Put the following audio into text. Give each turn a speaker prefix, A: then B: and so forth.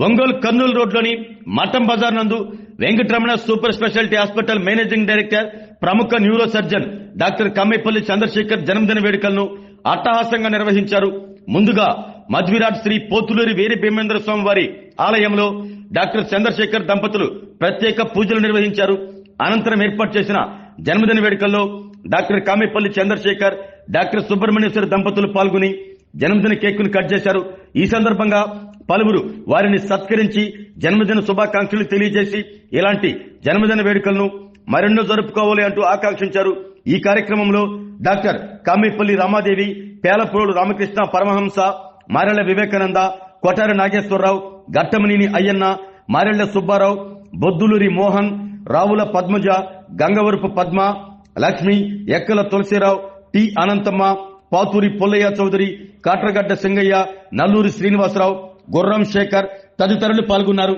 A: ఒంగోలు కర్నూలు రోడ్లోని మఠం బజార్ నందు Venkataramana super speciality hospital managing director ప్రముఖ neuro surgeon doctor Kammepalli Chandrashekar జన్మదిన వేడుకలను అట్టహాసంగా నిర్వహించారు. ముందుగా మధ్విరాట్ శ్రీ పోతులూరి వీరి భీమేంద్ర స్వామి వారి ఆలయంలో డాక్టర్ చంద్రశేఖర్ దంపతులు ప్రత్యేక పూజలు నిర్వహించారు. అనంతరం ఏర్పాటు చేసిన జన్మదిన వేడుకల్లో డాక్టర్ కామేపల్లి చంద్రశేఖర్, డాక్టర్ సుబ్రహ్మణ్యేశ్వర దంపతులు పాల్గొని జన్మదిన కేకును కట్ చేశారు. ఈ సందర్భంగా పలువురు వారిని సత్కరించి జన్మదిన శుభాకాంక్షలు తెలియజేసి ఇలాంటి జన్మదిన వేడుకలను మరెన్నో జరుపుకోవాలి అంటూ ఆకాంక్షించారు. ఈ కార్యక్రమంలో డాక్టర్ కామేపల్లి రామాదేవి, పేలప్రోలు రామకృష్ణ పరమహంస, మారెళ్ల వివేకానంద, కొటారి నాగేశ్వరరావు, గట్టమనేని అయ్యన్న, మారెళ్ల సుబ్బారావు, బొద్దులూరి మోహన్, రావుల పద్మజ, గంగవరపు పద్మ, లక్ష్మి, ఎక్కల తులసిరావు, టి అనంతమ్మ, పాతూరి పుల్లయ్య చౌదరి, కాట్రగడ్డ సింగయ్య, నల్లూరి శ్రీనివాసరావు, గుర్రం శేఖర్ తదితరులు పాల్గొన్నారు.